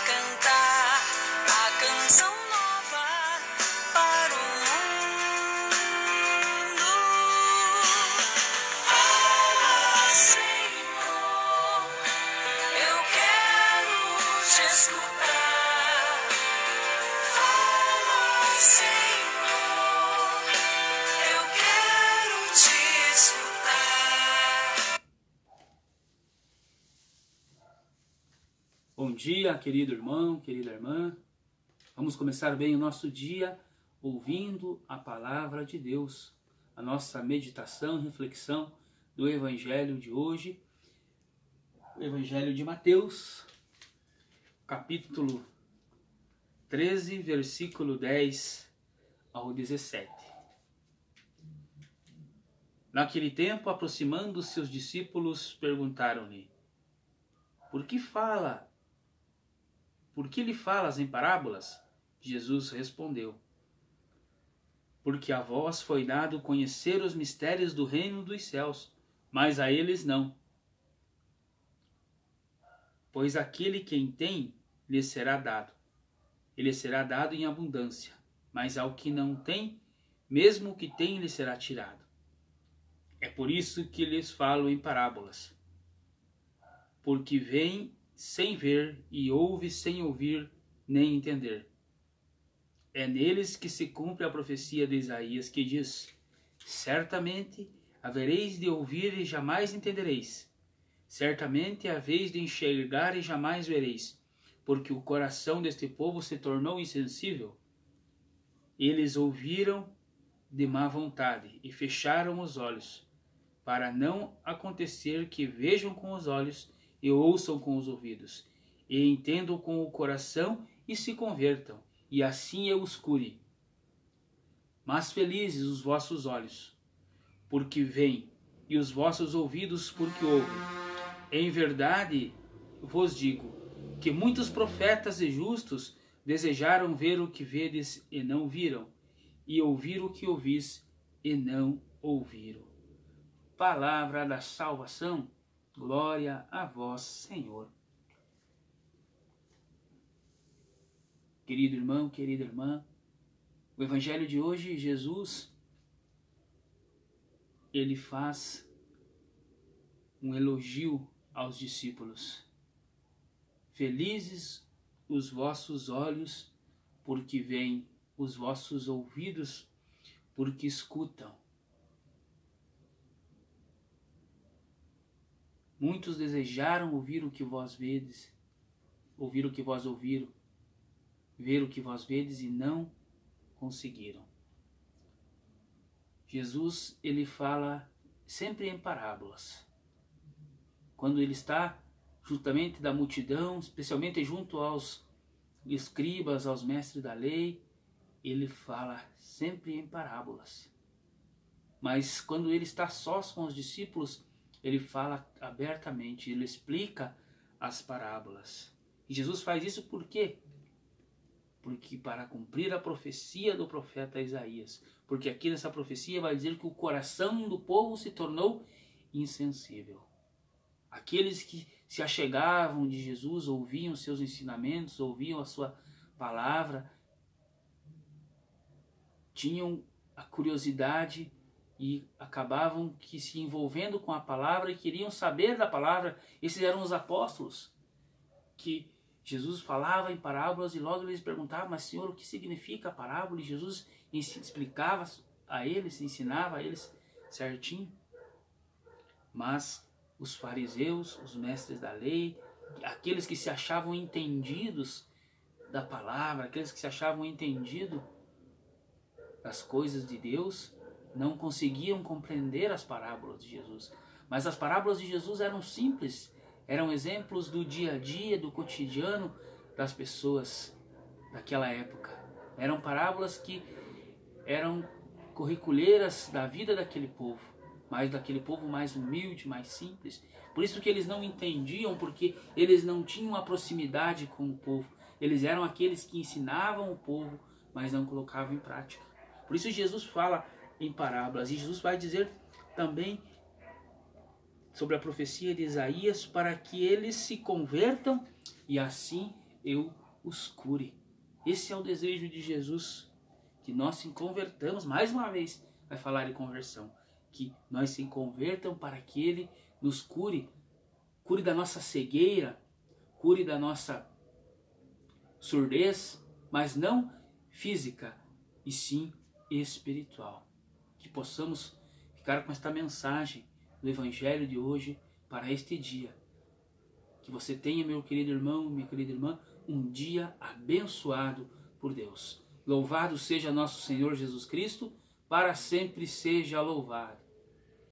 cantar a canção nova para o mundo. Fala, Senhor, eu quero te escutar. Fala, Senhor, eu quero te escutar. Bom dia, querido irmão, querida irmã. Vamos começar bem o nosso dia ouvindo a palavra de Deus. A nossa meditação e reflexão do Evangelho de hoje, o Evangelho de Mateus, capítulo 13, versículo 10 ao 17. Naquele tempo, aproximando seus discípulos, perguntaram-lhe: Por que lhe falas em parábolas? Jesus respondeu: Porque a vós foi dado conhecer os mistérios do reino dos céus, mas a eles não. Pois aquele quem tem, lhe será dado. Ele será dado em abundância, mas ao que não tem, mesmo o que tem lhe será tirado. É por isso que lhes falo em parábolas. Porque vem sem ver e ouve sem ouvir nem entender. É neles que se cumpre a profecia de Isaías, que diz: Certamente havereis de ouvir e jamais entendereis. Certamente haveis de enxergar e jamais vereis, porque o coração deste povo se tornou insensível. Eles ouviram de má vontade e fecharam os olhos, para não acontecer que vejam com os olhos e ouçam com os ouvidos, e entendam com o coração e se convertam, e assim eu os cure. Mas felizes os vossos olhos, porque veem, e os vossos ouvidos, porque ouvem. Em verdade vos digo, que muitos profetas e justos desejaram ver o que vedes e não viram, e ouvir o que ouvis e não ouviram. Palavra da salvação. Glória a vós, Senhor. Querido irmão, querida irmã, o Evangelho de hoje, Jesus, ele faz um elogio aos discípulos. Felizes os vossos olhos, porque veem, os vossos ouvidos, porque escutam. Muitos desejaram ouvir o que vós vedes, ouvir o que vós ouviram, ver o que vós vedes e não conseguiram. Jesus, ele fala sempre em parábolas. Quando ele está juntamente da multidão, especialmente junto aos escribas, aos mestres da lei, ele fala sempre em parábolas. Mas quando ele está sós com os discípulos, ele fala abertamente, ele explica as parábolas. E Jesus faz isso por quê? Porque para cumprir a profecia do profeta Isaías. Porque aqui nessa profecia vai dizer que o coração do povo se tornou insensível. Aqueles que se achegavam de Jesus, ouviam seus ensinamentos, ouviam a sua palavra, tinham a curiosidade e acabavam que se envolvendo com a palavra e queriam saber da palavra. Esses eram os apóstolos, que Jesus falava em parábolas e logo eles perguntavam: mas Senhor, o que significa a parábola? E Jesus explicava a eles, ensinava a eles certinho. Mas os fariseus, os mestres da lei, aqueles que se achavam entendidos da palavra, aqueles que se achavam entendidos das coisas de Deus, não conseguiam compreender as parábolas de Jesus. Mas as parábolas de Jesus eram simples, eram exemplos do dia a dia, do cotidiano das pessoas daquela época. Eram parábolas que eram corriculeiras da vida daquele povo, mas daquele povo mais humilde, mais simples. Por isso que eles não entendiam, porque eles não tinham a proximidade com o povo. Eles eram aqueles que ensinavam o povo, mas não colocavam em prática. Por isso Jesus fala em parábolas. E Jesus vai dizer também sobre a profecia de Isaías, para que eles se convertam e assim eu os cure. Esse é o desejo de Jesus, que nós se convertamos, mais uma vez vai falar em conversão, que nós se convertam para que Ele nos cure, cure da nossa cegueira, cure da nossa surdez, mas não física, e sim espiritual. Que possamos ficar com esta mensagem do Evangelho de hoje para este dia. Que você tenha, meu querido irmão, minha querida irmã, um dia abençoado por Deus. Louvado seja nosso Senhor Jesus Cristo, para sempre seja louvado.